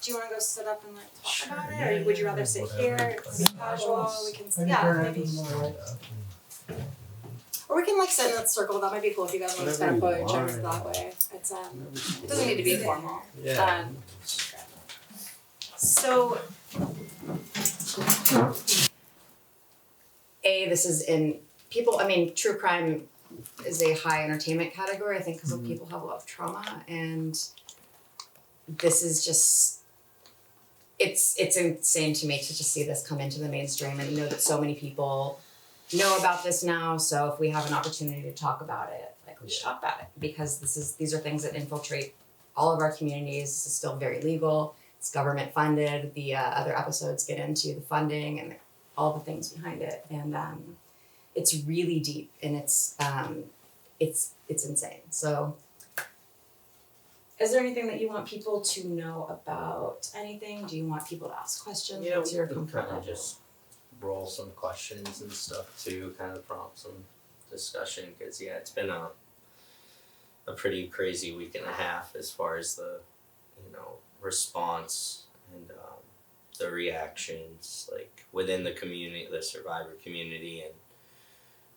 Do you want to go sit up and like talk Sure, about it, yeah, or would you yeah, rather sit whatever. here? It can be casual. We can, maybe. Or we can like sit in a circle. That might be cool if you guys want to kind of put your chairs that way. It's it doesn't need to be formal. Yeah. So, this is in people. I mean, true crime is a high entertainment category. I think because people have a lot of trauma, and this is just. It's insane to me to just see this come into the mainstream and know that so many people know about this now. So if we have an opportunity to talk about it, like we should talk about it, because these are things that infiltrate all of our communities. This is still very legal. It's government funded. The other episodes get into the funding and all the things behind it, and it's really deep and it's insane. So. Is there anything that you want people to know about anything? Do you want people to ask questions? Yeah, What's your we can comfort kind of level? just roll some questions and stuff too, kind of prompt some discussion, because it's been a pretty crazy week and a half as far as the response and the reactions like within the community, the survivor community, and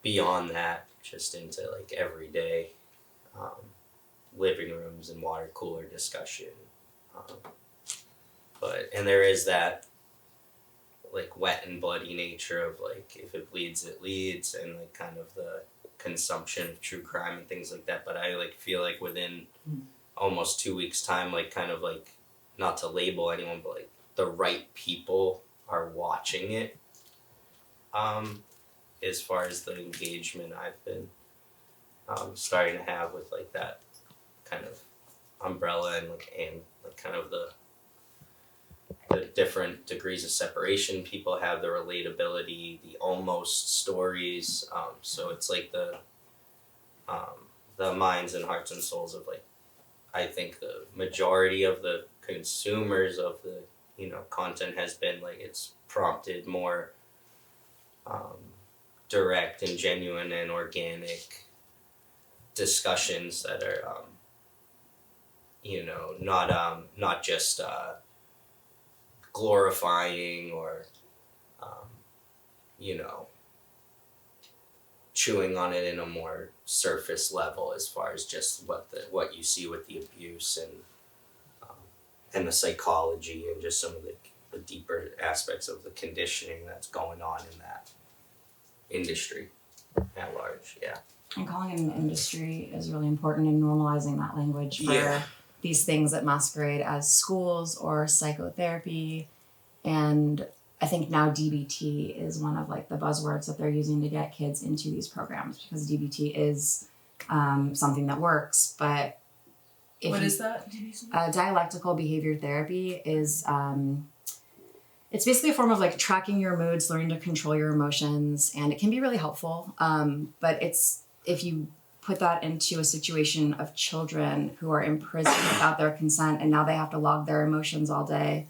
beyond that, just into like everyday living rooms and water cooler discussion. And there is that like wet and bloody nature of like if it bleeds it leads, and like kind of the consumption of true crime and things like that. But I like feel like within almost 2 weeks time, like kind of like, not to label anyone, but like the right people are watching it. As far as the engagement I've been starting to have with like that kind of umbrella and kind of the different degrees of separation people have, the relatability, the almost stories. So it's like the minds and hearts and souls of like, I think the majority of the consumers of the content has been like, it's prompted more direct and genuine and organic discussions that are not just glorifying or chewing on it in a more surface level, as far as just what you see with the abuse and the psychology and just some of the deeper aspects of the conditioning that's going on in that industry at large. Yeah. And calling it an industry is really important in normalizing that language for these things that masquerade as schools or psychotherapy. And I think now DBT is one of like the buzzwords that they're using to get kids into these programs, because DBT is something that works. But what is that? Dialectical behavior therapy is it's basically a form of like tracking your moods, learning to control your emotions, and it can be really helpful. But if you put that into a situation of children who are imprisoned without their consent, and now they have to log their emotions all day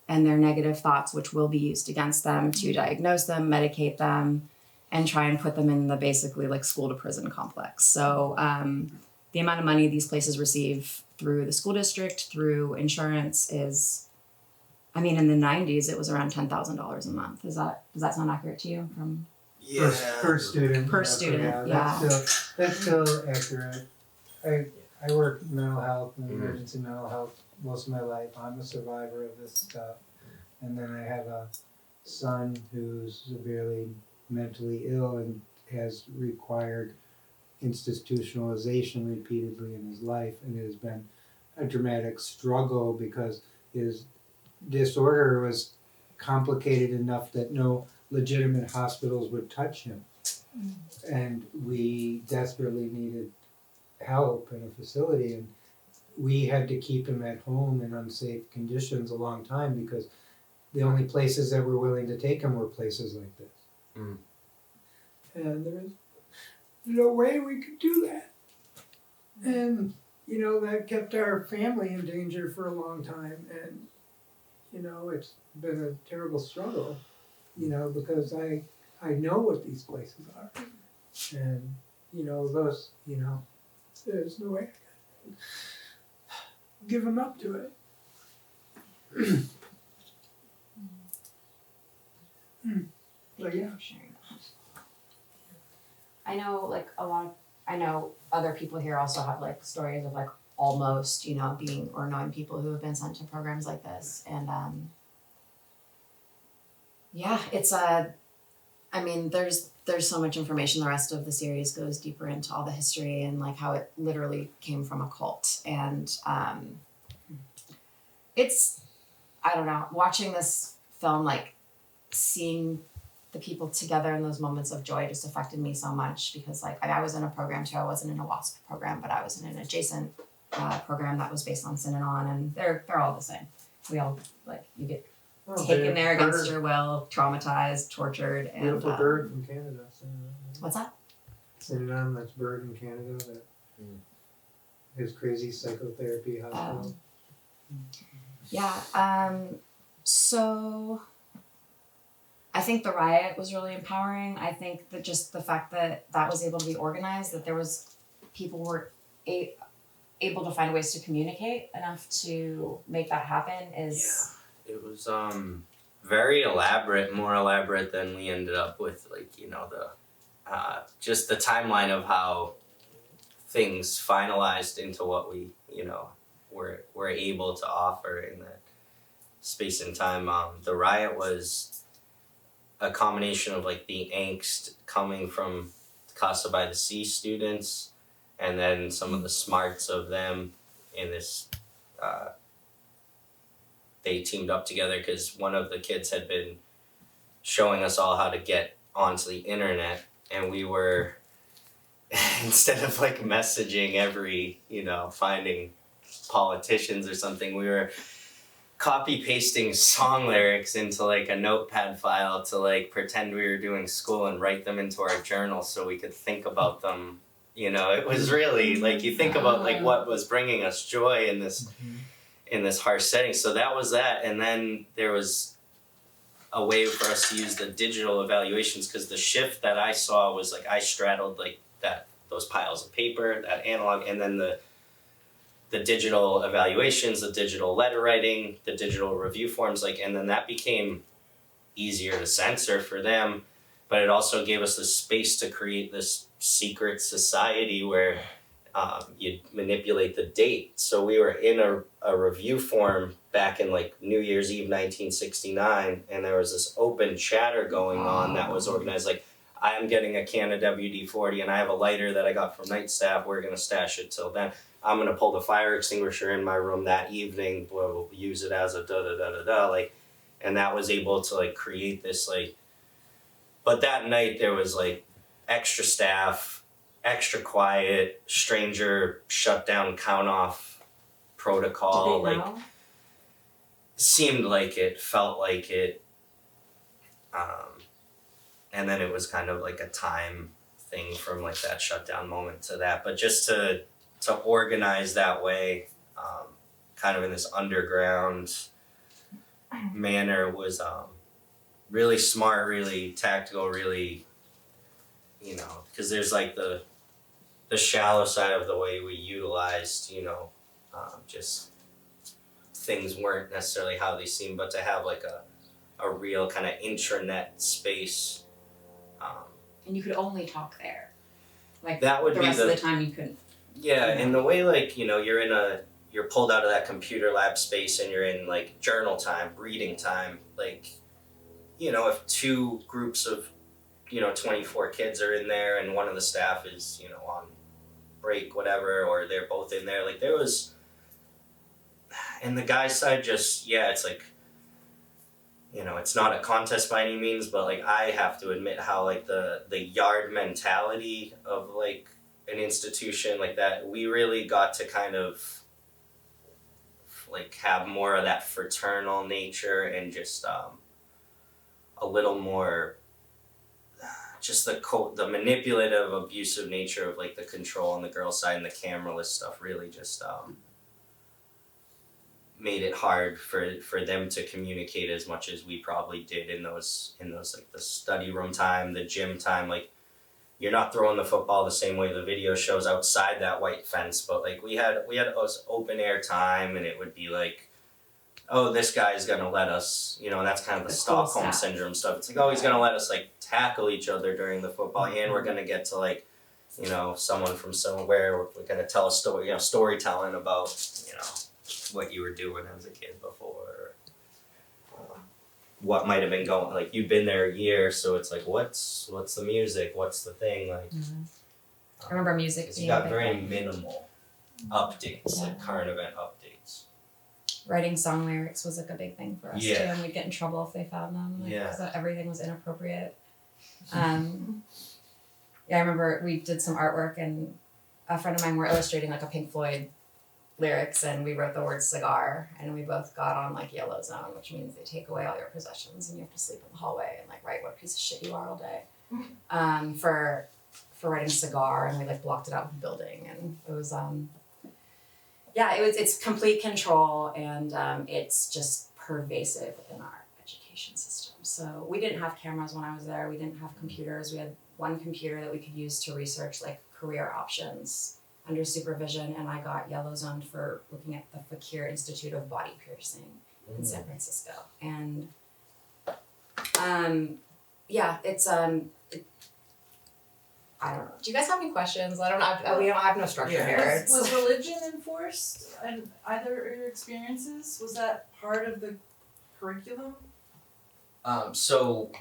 and their negative thoughts, which will be used against them to diagnose them, medicate them, and try and put them in the basically like school to prison complex. So the amount of money these places receive through the school district, through insurance is, I mean, in the 90s, it was around $10,000 a month. Does that sound accurate to you? Per student. Per student, yeah. That's still accurate. I work in mental health and emergency mental health most of my life. I'm a survivor of this stuff. And then I have a son who's severely mentally ill and has required institutionalization repeatedly in his life. And it has been a dramatic struggle because his disorder was complicated enough that no legitimate hospitals would touch him. And we desperately needed help in a facility, and we had to keep him at home in unsafe conditions a long time because the only places that were willing to take him were places like this. And there was no way we could do that. And that kept our family in danger for a long time, and it's been a terrible struggle, because I know what these places are. And, there's no way I can give them up to it. But yeah. Sharing that. I know like I know other people here also have like stories of like almost, you know, being or knowing people who have been sent to programs like this. And yeah, it's I mean, there's so much information. The rest of the series goes deeper into all the history and like how it literally came from a cult. And it's, I don't know, watching this film, like seeing the people together in those moments of joy just affected me so much because like I was in a program too. I wasn't in a WASP program, but I was in an adjacent program that was based on Synanon, and they're all the same. We all like you get taken there against your will, traumatized, tortured, and Beautiful bird from Canada. what's that? Synanon, that's bird in Canada. That his crazy psychotherapy hospital. Yeah. So I think the riot was really empowering. I think that just the fact that was able to be organized, that there was people were able to find ways to communicate enough to make that happen is. Yeah, it was very elaborate, more elaborate than we ended up with. Like, you know, the just the timeline of how things finalized into what we, you know, were able to offer in that space and time. The riot was a combination of like the angst coming from Casa by the Sea students, and then some of the smarts of them in this. They teamed up together because one of the kids had been showing us all how to get onto the internet, and we were instead of like messaging every, you know, finding politicians or something, we were copy pasting song lyrics into like a notepad file to like pretend we were doing school and write them into our journal so we could think about them. You know, it was really like you think about like what was bringing us joy in this harsh setting. So that was that, and then there was a way for us to use the digital evaluations because the shift that I saw was like I straddled like those piles of paper, that analog, and then the digital evaluations, the digital letter writing, the digital review forms, like, and then that became easier to censor for them, but it also gave us the space to create this secret society where you'd manipulate the date. So we were in a review form back in like New Year's Eve 1969, and there was this open chatter going on that was organized like, I'm getting a can of WD-40 and I have a lighter that I got from night staff, we're gonna stash it till then. I'm gonna pull the fire extinguisher in my room that evening, we'll use it as a da-da-da-da-da, like, and that was able to like create this like, but that night there was like extra staff, extra quiet, stranger shutdown count off protocol. Did they like know? seemed like it, felt like it, and then it was kind of like a time thing from like that shutdown moment to that. But just to organize that way, kind of in this underground manner was really smart, really tactical, really, you know, because there's like the shallow side of the way we utilized, you know, just things weren't necessarily how they seemed, but to have like a real kind of intranet space. And you could only talk there. Like That would the be rest the- of the time you couldn't. Yeah, in the way like, you know, you're pulled out of that computer lab space and you're in like journal time, reading time, like, you know, if two groups of, you know, 24 kids are in there and one of the staff is, you know, on break, whatever, or they're both in there, like there was, and the guy's side just, yeah, it's like, you know, it's not a contest by any means, but like I have to admit how like the yard mentality of like an institution like that, we really got to kind of like have more of that fraternal nature and just a little more just the manipulative, abusive nature of like the control on the girl side and the cameraless stuff really just made it hard for them to communicate as much as we probably did in those like the study room time, the gym time. Like you're not throwing the football the same way the video shows outside that white fence, but like we had open air time, and it would be like oh, this guy's gonna let us, and that's kind of the The cool Stockholm stuff. syndrome stuff. It's like, oh, he's gonna let us like tackle each other during the football, and we're gonna get to like, someone from somewhere. We're gonna tell a story, storytelling about, what you were doing as a kid before. What might have been going, like you've been there a year, so it's like, what's the music? What's the thing? Like, I remember music 'cause being you a got big very thing. minimal updates, like current event updates. Writing song lyrics was like a big thing for us too, Yeah. and we'd get in trouble if they found them. Like, Yeah. 'cause everything was inappropriate. Yeah, I remember we did some artwork, and a friend of mine were illustrating like a Pink Floyd lyrics, and we wrote the word cigar, and we both got on like yellow zone, which means they take away all your possessions and you have to sleep in the hallway and like write what a piece of shit you are all day. For writing cigar, and we like blocked it out with a building, and it was it's complete control, and it's just pervasive in our education system. So we didn't have cameras when I was there. We didn't have computers. We had one computer that we could use to research like career options under supervision, and I got yellow zoned for looking at the Fakir Institute of Body Piercing in San Francisco. And it's I don't know. Do you guys have any questions? I don't know. We don't have no structure here. Was religion enforced in either of your experiences? Was that part of the curriculum? So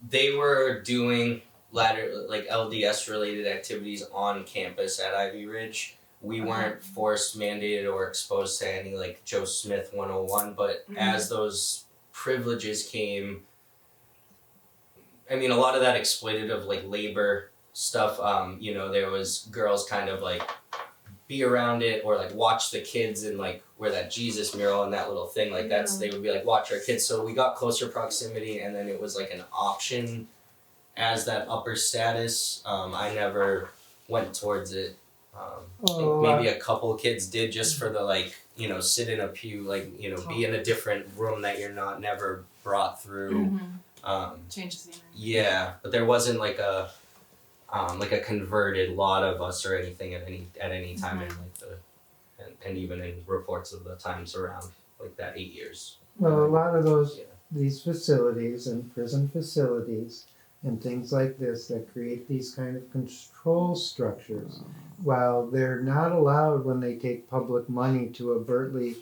they were doing LDS related activities on campus at Ivy Ridge. We weren't forced, mandated, or exposed to any like Joe Smith 101, but as those privileges came, I mean, a lot of that exploitative like labor stuff, there was girls kind of like be around it or like watch the kids and like wear that Jesus mural and that little thing, like they would be like watch our kids. So we got closer proximity, and then it was like an option as that upper status. I never went towards it. Maybe a couple kids did just for the like, sit in a pew, like, be in a different room that you're never brought through. Change the scenery. Yeah, but there wasn't like a converted lot of us or anything at any time in like and even in reports of the times around like that 8 years. Well, a lot of these facilities and prison facilities and things like this that create these kind of control structures, while they're not allowed when they take public money to overtly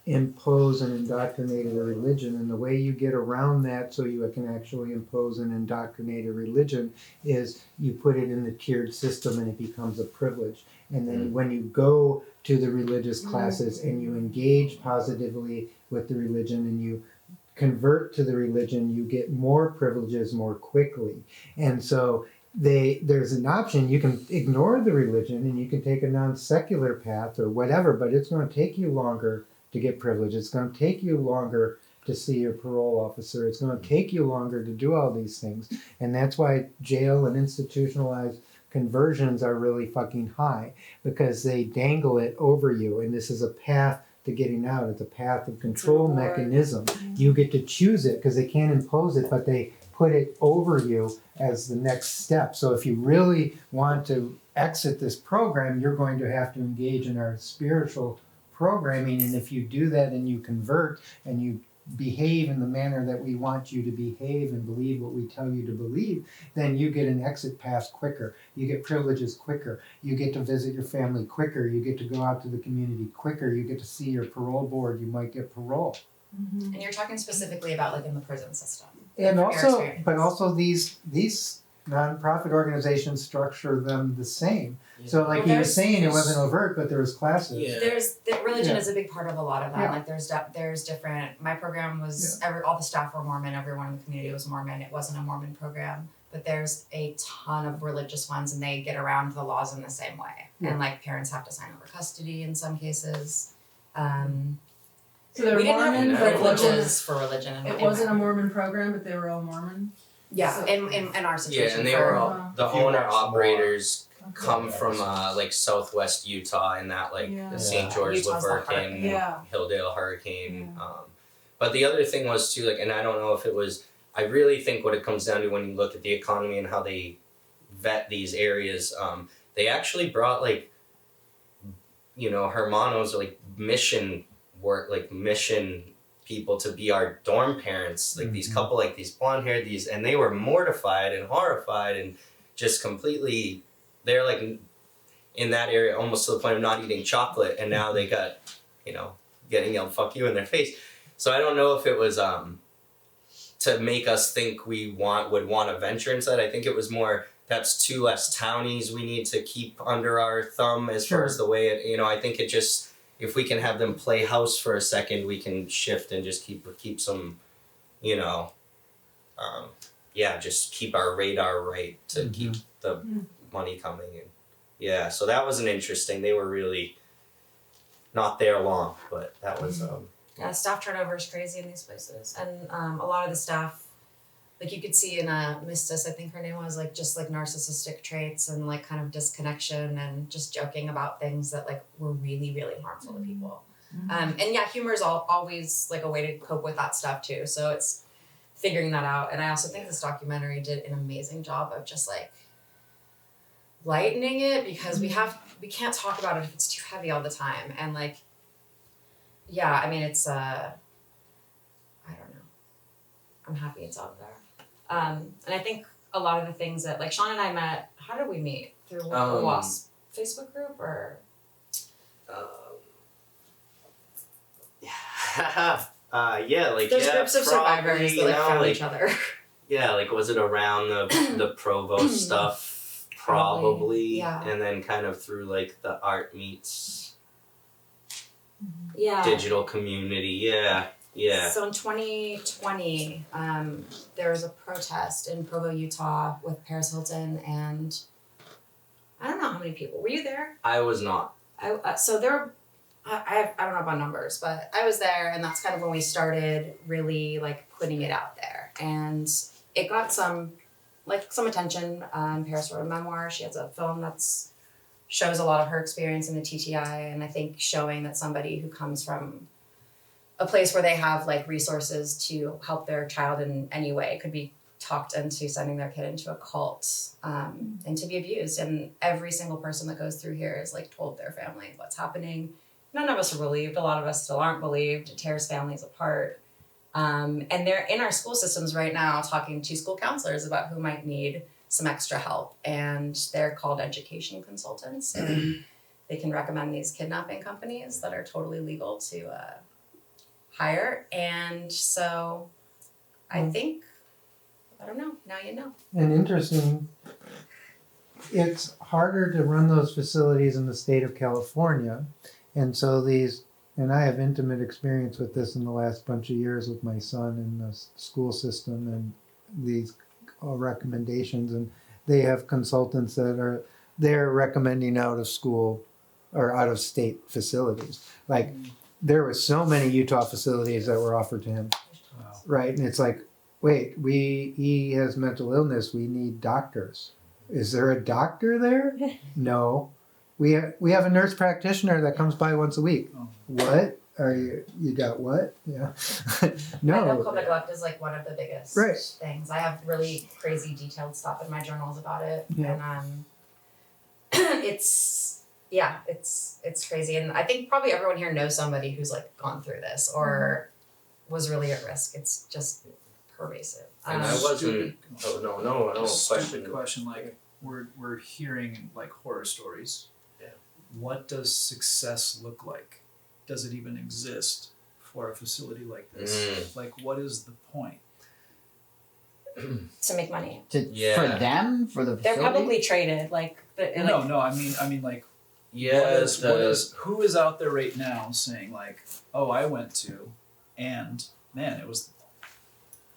impose and indoctrinate a religion, and the way you get around that so you can actually impose and indoctrinate a religion is you put it in the tiered system and it becomes a privilege. And then when you go to the religious classes and you engage positively with the religion and you convert to the religion, you get more privileges more quickly. And so there's an option. You can ignore the religion and you can take a non-secular path or whatever, but it's going to take you longer to get privilege. It's going to take you longer to see your parole officer. It's going to take you longer to do all these things. And that's why jail and institutionalized conversions are really fucking high, because they dangle it over you. And this is a path to getting out. It's a path of control mechanism. You get to choose it because they can't impose it, but they put it over you as the next step. So if you really want to exit this program, you're going to have to engage in our spiritual programming, and if you do that and you convert and you behave in the manner that we want you to behave and believe what we tell you to believe, then you get an exit pass quicker. You get privileges quicker. You get to visit your family quicker. You get to go out to the community quicker. You get to see your parole board. You might get parole. And you're talking specifically about like in the prison system. And From your also, experience. but also these nonprofit organizations structure them the same. So like you were saying, it wasn't overt, but there was classes. Yeah. Religion is a big part of a lot of that. Yeah. Like there's different. My program was all the staff were Mormon. Everyone in the community was Mormon. It wasn't a Mormon program, but there's a ton of religious ones, and they get around the laws in the same way. Yeah. And like parents have to sign over custody in some cases. So they're We didn't Mormon, have but privileges for religion. it wasn't a Mormon program, but they were all Mormon. Yeah, So- in our situation. Yeah, and they for- were all the Few owner bucks more. operators come from like southwest Utah and that like Yeah. the St. George Utah's the Hurricane, Yeah. Hilldale Hurricane. But the other thing was too, like, and I don't know if it was, I really think what it comes down to when you look at the economy and how they vet these areas, they actually brought like, hermanos or like mission work, like mission people to be our dorm parents, like these couple, like these blonde haired, and they were mortified and horrified and just completely, they're like in that area almost to the point of not eating chocolate, and now they got, getting yelled "fuck you" in their face. So I don't know if it was to make us think we would want to venture inside. I think it was more, that's 2 less townies we need to keep under our thumb as far as the way it, I think it just, if we can have them play house for a second, we can shift and just keep some, just keep our radar right to keep the money coming in. Yeah, so that was an interesting, they were really not there long, but that was Yeah, staff turnover is crazy in these places, and a lot of the staff, like you could see in Mistis, I think her name was, like just like narcissistic traits and like kind of disconnection and just joking about things that like were really, really harmful to people. And yeah, humor is always like a way to cope with that stuff too. So it's figuring that out. And I also think this documentary did an amazing job of just like lightening it, because we can't talk about it if it's too heavy all the time. And like, yeah, I mean, it's I don't know. I'm happy it's out there. And I think a lot of the things that, like, Sean and I met, how did we meet? Through the WASP Facebook group, or? There's groups of survivors that like found each other. Yeah, like was it around the Provo stuff? Probably. Yeah. And then kind of through like the art meets digital community. Yeah. Yeah. So in 2020, there was a protest in Provo, Utah with Paris Hilton and I don't know how many people. Were you there? I was not. So there were, I don't know about numbers, but I was there, and that's kind of when we started really like putting it out there. And it got some attention. Paris wrote a memoir. She has a film that's shows a lot of her experience in the TTI, and I think showing that somebody who comes from a place where they have like resources to help their child in any way could be talked into sending their kid into a cult and to be abused. And every single person that goes through here is like told their family what's happening. None of us are believed. A lot of us still aren't believed. It tears families apart. And they're in our school systems right now talking to school counselors about who might need some extra help. And they're called education consultants. And they can recommend these kidnapping companies that are totally legal to hire. And so I think, I don't know, now you know. And interesting, it's harder to run those facilities in the state of California. And so and I have intimate experience with this in the last bunch of years with my son in the school system and these recommendations. And they have consultants that they're recommending out of school or out of state facilities. Like there were so many Utah facilities that were offered to him. Wow. Right. And it's like, wait, he has mental illness. We need doctors. Is there a doctor there? No. We have a nurse practitioner that comes by once a week. Oh. What? You got what? Yeah. No. Medical neglect is like one of the biggest things. I have really crazy detailed stuff in my journals about it. Yeah. And it's crazy. And I think probably everyone here knows somebody who's like gone through this or was really at risk. It's just pervasive. And I wasn't. No. Question. Like we're hearing like horror stories. Yeah. What does success look like? Does it even exist for a facility like this? Like, what is the point? To make money. For them, for the facility? They're publicly traded. No. I mean, like. Yes. Who is out there right now saying like, oh, I went to, and man, it was.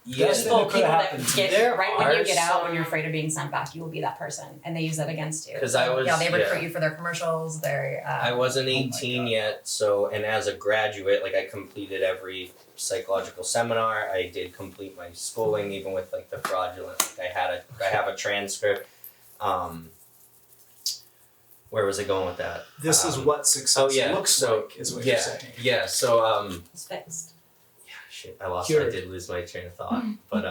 There's people that get right when you get out, when you're afraid of being sent back, you will be that person, and they use that against you. Because they recruit you for their commercials. I wasn't 18 yet, so and as a graduate, like I completed every psychological seminar. I did complete my schooling, even with like the fraudulent. Like I have a transcript. Where was I going with that? This is what success looks like, is what you're saying. Yeah. So it's fixed. Shit, I did lose my train of thought, but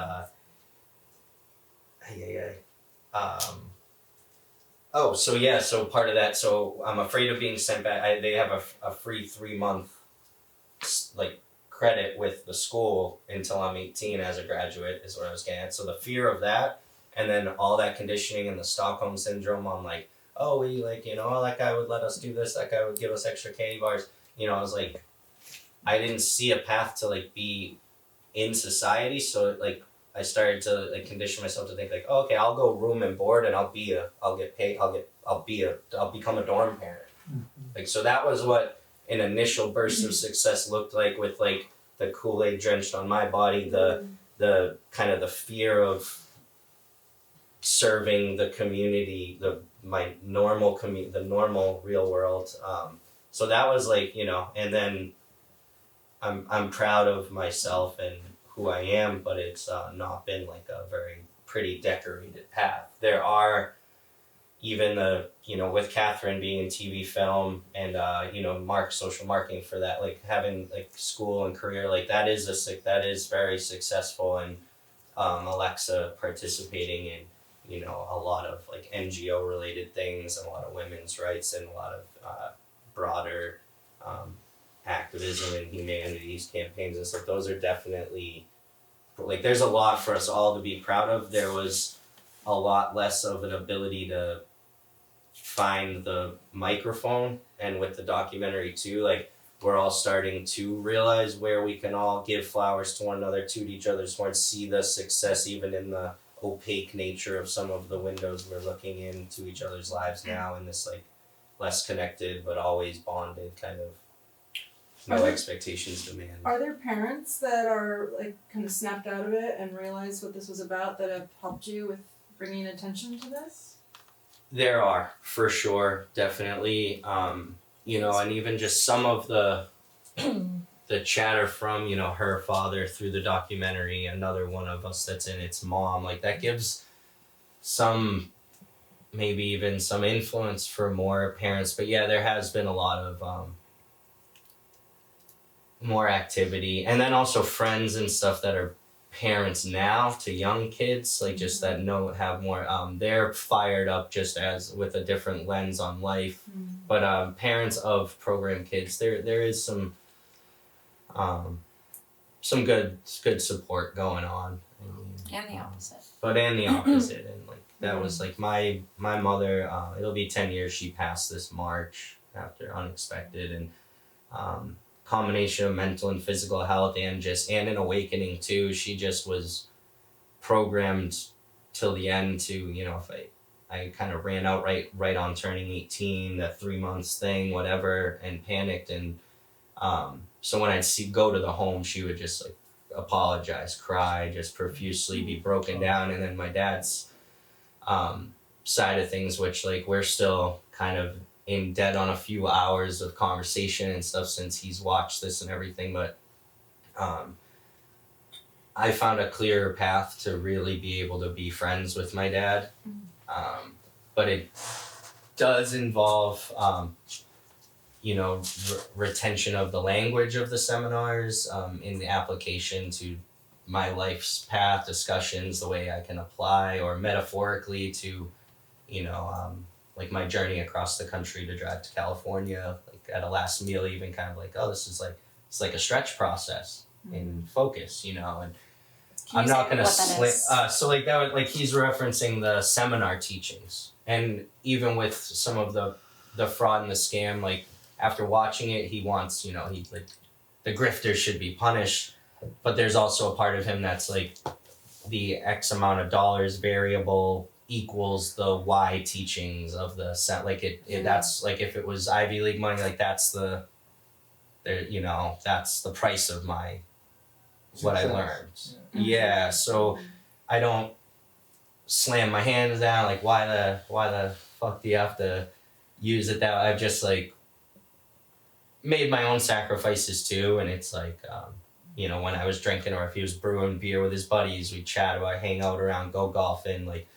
so part of that. So I'm afraid of being sent back. They have a free 3-month like credit with the school until I'm 18 as a graduate is what I was getting at. So the fear of that, and then all that conditioning and the Stockholm syndrome on like, oh, we like, oh, that guy would let us do this, that guy would give us extra candy bars. I was like, I didn't see a path to like be in society, so like I started to like condition myself to think like, oh, okay, I'll go room and board and I'll become a dorm parent. Like, so that was what an initial burst of success looked like, with like the Kool-Aid drenched on my body, the kind of the fear of serving the community, the normal real world. So that was like, and then I'm proud of myself and who I am, but it's not been like a very pretty decorated path. There are even with Catherine being in TV film and social marketing for that, like having like school and career, like that is very successful, and Alexa participating in a lot of like NGO related things and a lot of women's rights and a lot of broader activism and humanities campaigns and stuff. Those are definitely like, there's a lot for us all to be proud of. There was a lot less of an ability to find the microphone, and with the documentary too, like we're all starting to realize where we can all give flowers to one another, toot each other's horns, see the success even in the opaque nature of some of the windows we're looking into each other's lives now, in this like less connected but always bonded kind of no expectations demand. Are there parents that are like kind of snapped out of it and realized what this was about, that have helped you with bringing attention to this? There are, for sure, definitely. And even just some of the chatter from her father through the documentary, another one of us that's in its mom, like that gives some, maybe even some influence for more parents. But yeah, there has been a lot of more activity, and then also friends and stuff that are parents now to young kids, like just that have more they're fired up just as with a different lens on life. But parents of program kids, there is some good support going on, And the opposite. and the opposite. And like that was like my mother, it'll be 10 years she passed this March after unexpected, and combination of mental and physical health, and an awakening too. She just was programmed till the end to, if I kind of ran out right on turning 18, that 3 months thing, whatever, and panicked. And so when I'd go to the home, she would just like apologize, cry, just profusely, be broken down. And then my dad's side of things, which like we're still kind of in debt on a few hours of conversation and stuff since he's watched this and everything, but I found a clearer path to really be able to be friends with my dad. But it does involve retention of the language of the seminars, in the application to my life's path, discussions, the way I can apply, or metaphorically to like my journey across the country to drive to California, like at a last meal, even kind of like, oh, it's like a stretch process in focus, and I'm not gonna so like that was like, he's referencing the seminar teachings, and even with some of the fraud and the scam, like after watching it, he wants, he like the grifters should be punished, but there's also a part of him that's like the X amount of dollars variable equals the Y teachings of the set, like it that's like, if it was Ivy League money, like that's that's the price of my what I learned. Yeah, so I don't slam my hands down like, why the fuck do you have to use it that way? I've just like made my own sacrifices too, and it's like when I was drinking, or if he was brewing beer with his buddies, we'd chat about, hang out around, go golfing, like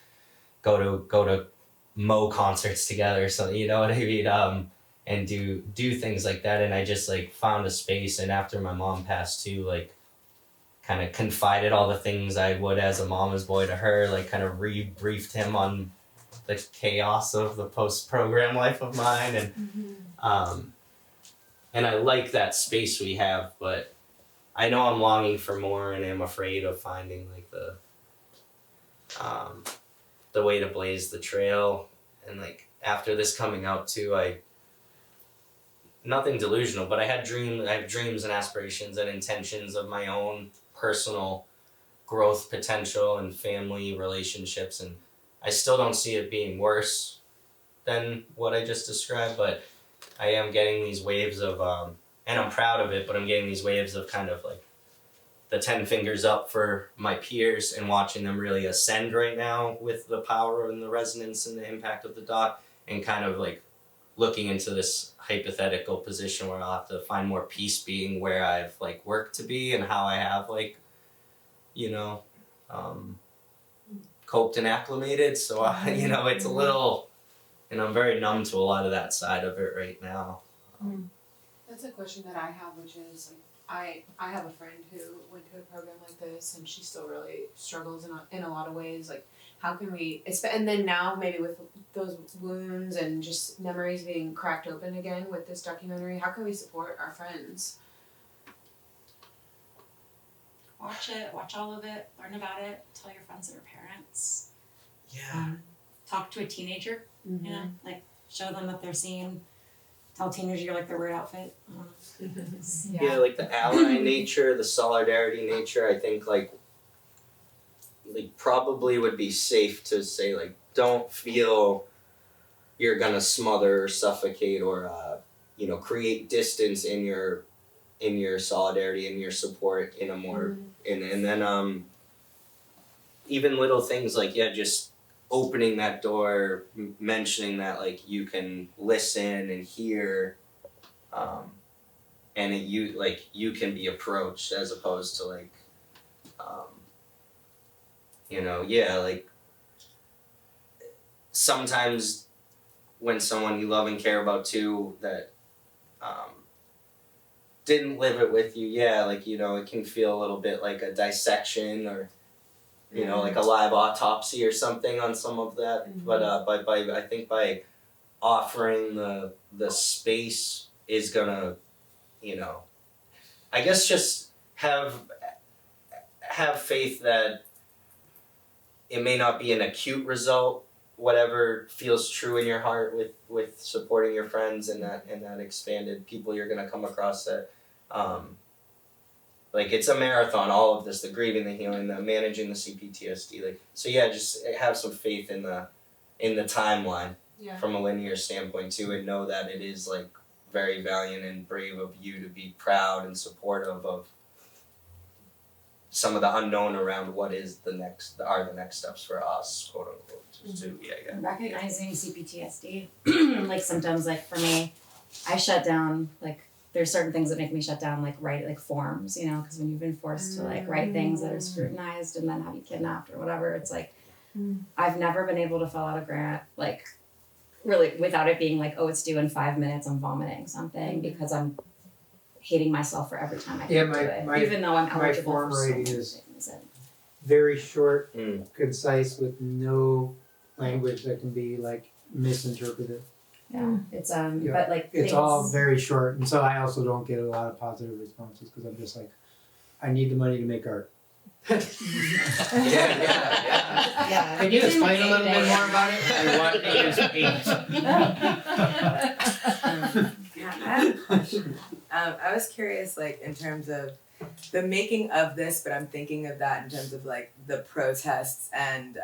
go to Mo concerts together, so you know what I mean, and do things like that. And I just like found a space, and after my mom passed too, like kind of confided all the things I would as a mama's boy to her, like kind of rebriefed him on the chaos of the post-program life of mine, and I like that space we have, but I know I'm longing for more, and I'm afraid of finding like the way to blaze the trail. And like after this coming out too, nothing delusional, but I have dreams and aspirations and intentions of my own personal growth potential and family relationships, and I still don't see it being worse than what I just described, but I am getting these waves of and I'm proud of it, but I'm getting these waves of kind of like the 10 fingers up for my peers and watching them really ascend right now with the power and the resonance and the impact of the doc, and kind of like looking into this hypothetical position where I'll have to find more peace being where I've like worked to be and how I have like, you know, coped and acclimated. So you know, it's a little, and I'm very numb to a lot of that side of it right now. That's a question that I have, which is like I have a friend who went to a program like this, and she still really struggles in a lot of ways. Like, how can we? And then now maybe with those wounds and just memories being cracked open again with this documentary, how can we support our friends? Watch it, watch all of it, learn about it, tell your friends that are parents. Yeah. Talk to a teenager, you know, like show them what they're seeing. Tell teenagers you're like their weird outfit. Yeah, like the ally nature, the solidarity nature, I think like probably would be safe to say like don't feel you're gonna smother or suffocate or you know, create distance in your solidarity and your support in a more and then even little things like just opening that door, mentioning that like you can listen and hear, and you can be approached as opposed to like you know, like sometimes when someone you love and care about too that didn't live it with you, like, you know, it can feel a little bit like a dissection or, you know, like a live autopsy or something on some of that. But I think by offering the space is gonna, you know, I guess just have faith that it may not be an acute result, whatever feels true in your heart with supporting your friends and that expanded people you're gonna come across that like it's a marathon, all of this, the grieving, the healing, the managing the CPTSD, like so just have some faith in the timeline from a linear standpoint too, and know that it is like very valiant and brave of you to be proud and supportive of some of the unknown around what is the next steps for us, quote unquote, too. Recognizing CPTSD, like symptoms, like for me, I shut down, like there's certain things that make me shut down, like write like forms, you know, because when you've been forced to like write things that are scrutinized and then have you kidnapped or whatever, it's like I've never been able to fill out a grant like really without it being like, oh, it's due in 5 minutes, I'm vomiting something because I'm hating myself for every time I do it, even though I'm eligible form for so writing many is things. very short, concise, with no language that can be like misinterpreted. It's but like It's things, all very short, and so I also don't get a lot of positive responses because I'm just like, I need the money to make art. yeah. Can you explain a little bit more about it? I want to use paint. I have a question. I was curious, like, in terms of the making of this, but I'm thinking of that in terms of like the protests and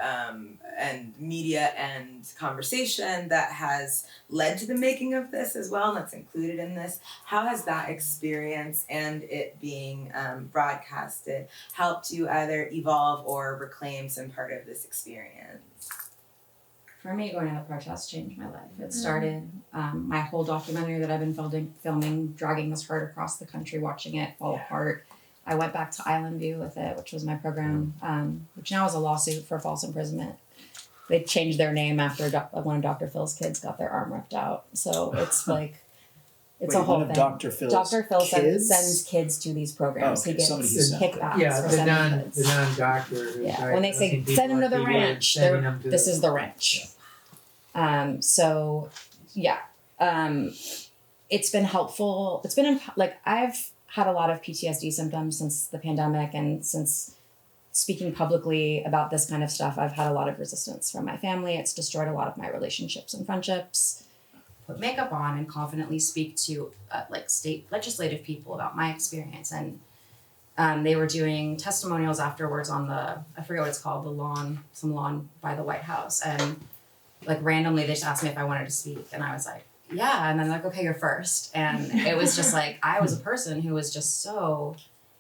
media and conversation that has led to the making of this as well, and that's included in this. How has that experience and it being broadcasted helped you either evolve or reclaim some part of this experience? For me, going to the protest changed my life. It started my whole documentary that I've been filming, dragging this herd across the country, watching it fall apart. I went back to Island View with it, which was my program, which now is a lawsuit for false imprisonment. They changed their name after one of Dr. Phil's kids got their arm ripped out. So it's like, it's a whole thing. Dr. Phil's Dr. Phil kids? sends kids to these programs. Okay, He gets somebody who sent them. kickbacks for sending kids. The non-doctor. who's When they say diagnosing send them to people the on TV and ranch, sending them to this is the ranch. It's been helpful. It's been like I've had a lot of PTSD symptoms since the pandemic, and since speaking publicly about this kind of stuff, I've had a lot of resistance from my family. It's destroyed a lot of my relationships and friendships. Put makeup on and confidently speak to like state legislative people about my experience, and they were doing testimonials afterwards on the, I forget what it's called, some lawn by the White House, and like randomly they just asked me if I wanted to speak, and I was like, yeah, and then like, okay, you're first. And it was just like, I was a person who was just so,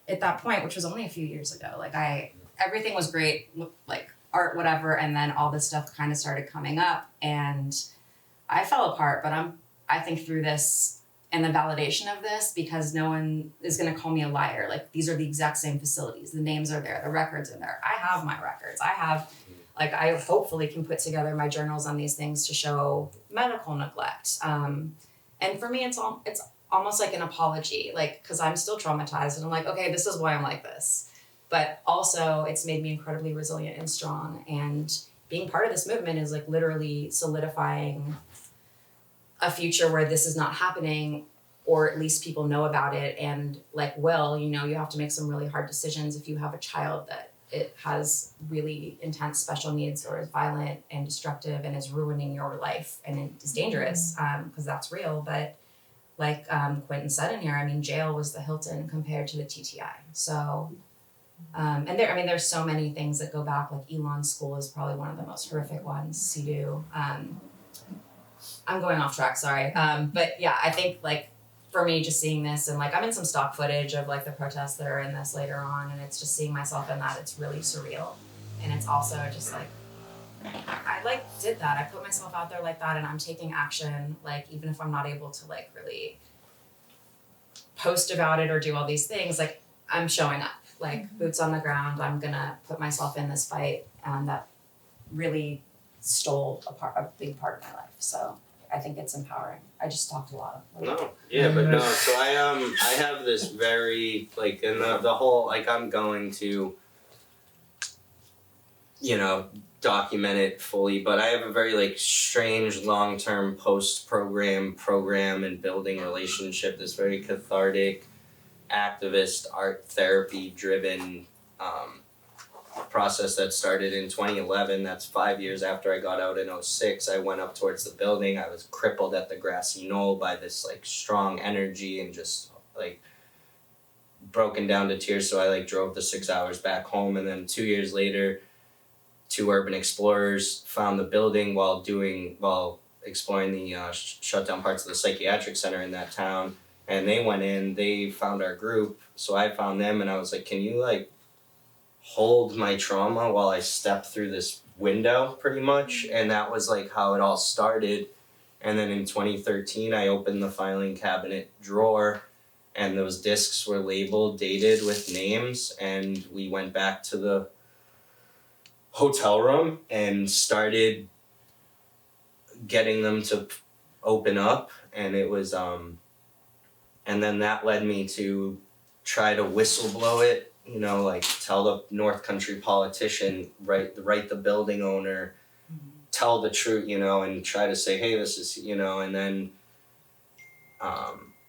at that point, which was only a few years ago, like everything was great, like art, whatever, and then all this stuff kind of started coming up, and I fell apart, but I think through this and the validation of this, because no one is going to call me a liar. Like, these are the exact same facilities. The names are there. The records are there. I have my records. I hopefully can put together my journals on these things to show medical neglect. And for me, it's almost like an apology, like, because I'm still traumatized and I'm like, okay, this is why I'm like this. But also it's made me incredibly resilient and strong. And being part of this movement is like literally solidifying a future where this is not happening, or at least people know about it. And like, well, you have to make some really hard decisions if you have a child that it has really intense special needs or is violent and destructive and is ruining your life and it is dangerous, because that's real. But like Quentin said in here, I mean, jail was the Hilton compared to the TTI. So, and there's so many things that go back, like Elon's school is probably one of the most horrific ones, CEDU. I'm going off track, sorry. But yeah, I think like for me, just seeing this, and like I'm in some stock footage of like the protests that are in this later on, and it's just seeing myself in that, it's really surreal. And it's also just like, I like did that. I put myself out there like that, and I'm taking action, like even if I'm not able to like really post about it or do all these things, like I'm showing up, like boots on the ground. I'm gonna put myself in this fight, and that really stole a big part of my life. So I think it's empowering. I just talked a lot. No, yeah, but no. So I have this very like, in the whole, like, I'm going to, document it fully, but I have a very like strange long-term post-program and building relationship. This very cathartic, activist, art therapy driven process that started in 2011. That's 5 years after I got out in 2006. I went up towards the building. I was crippled at the grassy knoll by this like strong energy and just like broken down to tears. So I like drove the 6 hours back home, and then 2 years later, 2 urban explorers found the building while exploring the shut down parts of the psychiatric center in that town, and they went in. They found our group, so I found them, and I was like, can you like hold my trauma while I step through this window, pretty much. And that was like how it all started. And then in 2013 I opened the filing cabinet drawer, and those discs were labeled, dated with names, and we went back to the hotel room and started getting them to open up. And it was and then that led me to try to whistleblow it, like tell the North Country politician, write the building owner, tell the truth, and try to say, hey, this is, and then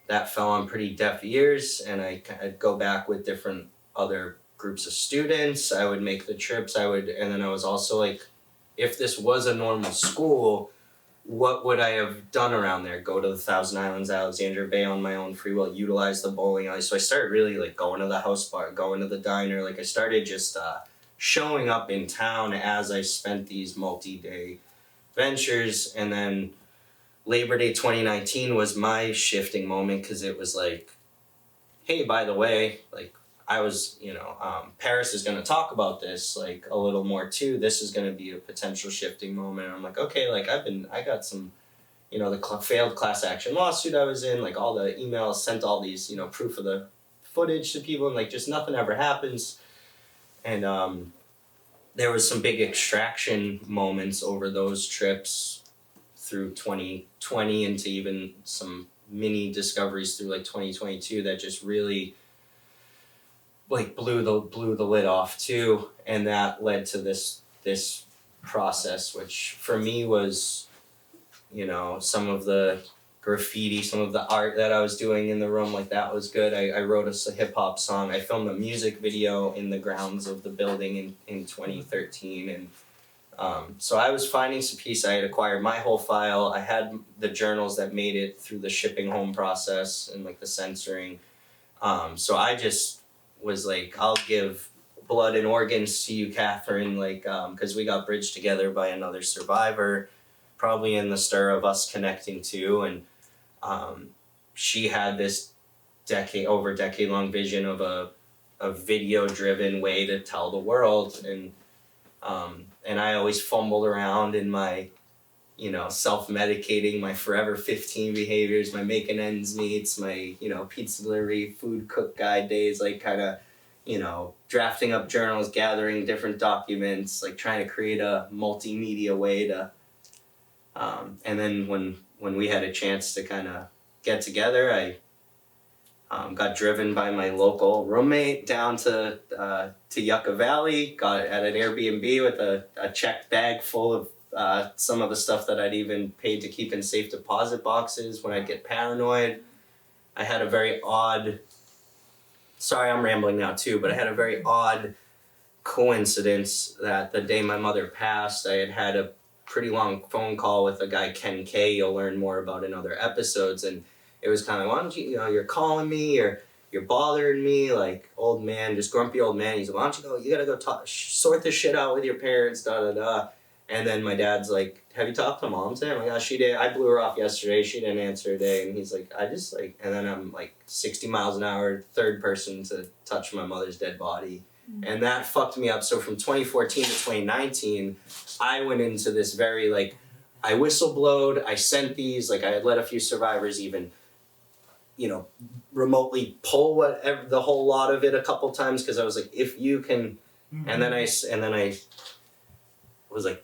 that fell on pretty deaf ears, and I'd go back with different other groups of students. I would make the trips, and then I was also like, if this was a normal school, what would I have done around there? Go to the Thousand Islands, Alexandria Bay on my own free will, utilize the bowling alley. So I started really like going to the house bar, going to the diner. Like I started just showing up in town as I spent these multi-day ventures. And then Labor Day 2019 was my shifting moment, because it was like, hey, by the way, like I was, Paris is going to talk about this like a little more too. This is going to be a potential shifting moment. And I'm like, okay, like I got some, the failed class action lawsuit I was in, like all the emails, sent all these, proof of the footage to people, and like just nothing ever happens. And there was some big extraction moments over those trips through 2020 into even some mini discoveries through like 2022 that just really like blew the lid off too, and that led to this process, which for me was, some of the graffiti, some of the art that I was doing in the room, like that was good. I wrote a hip hop song. I filmed a music video in the grounds of the building in 2013, and so I was finding some peace. I had acquired my whole file. I had the journals that made it through the shipping home process and like the censoring. So I just was like, I'll give blood and organs to you, Catherine, like, because we got bridged together by another survivor, probably in the stir of us connecting too. And she had this decade long vision of a video driven way to tell the world. And I always fumbled around in my, self-medicating, my forever 15 behaviors, my making ends meets, my, pizza delivery, food cook guide days, like kind of, drafting up journals, gathering different documents, like trying to create a multimedia way to, and then when we had a chance to kind of get together, I got driven by my local roommate down to Yucca Valley, got at an Airbnb with a checked bag full of some of the stuff that I'd even paid to keep in safe deposit boxes when I'd get paranoid. I had a very odd, sorry I'm rambling now too, but I had a very odd coincidence that the day my mother passed, I had a pretty long phone call with a guy, Ken K, you'll learn more about in other episodes, and it was kind of, why don't you, you're calling me, or you're bothering me, like, old man, just grumpy old man. He's like, why don't you go, you gotta go sort this shit out with your parents, da-da-da. And then my dad's like, have you talked to mom today? I'm like, oh, she did. I blew her off yesterday. She didn't answer today. And he's like, and then I'm like 60 miles an hour, third person to touch my mother's dead body. And that fucked me up. So from 2014 to 2019, I went into this very, like, I whistleblowed, I sent these, like, I had let a few survivors even, remotely pull the whole lot of it a couple times, because I was like, if you can, and then I was like,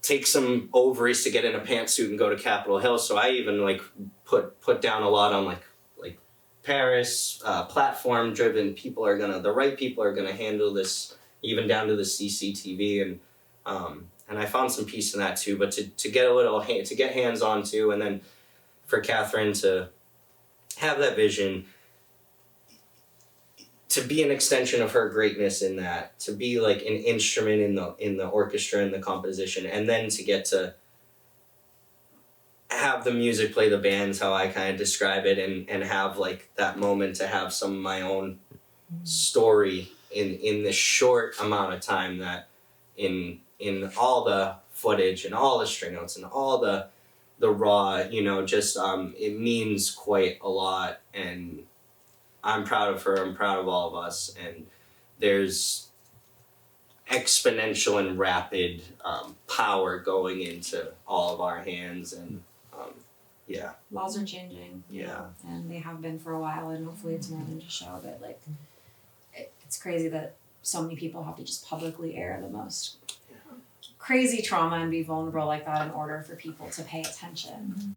take some ovaries to get in a pantsuit and go to Capitol Hill. So I even like put down a lot on like Paris, platform driven. The right people are gonna handle this, even down to the CCTV, and I found some peace in that too. But to get hands on too, and then for Catherine to have that vision, to be an extension of her greatness in that, to be like an instrument in the orchestra and the composition, and then to get to have the music play the bands how I kind of describe it, and have like that moment to have some of my own story in this short amount of time, that in all the footage and all the string notes and all the raw, it means quite a lot, and I'm proud of her, I'm proud of all of us, and there's exponential and rapid power going into all of our hands, and yeah. Laws are changing. Yeah. And they have been for a while, and hopefully it's more than just show, but like, it's crazy that so many people have to just publicly air the most crazy trauma and be vulnerable like that in order for people to pay attention.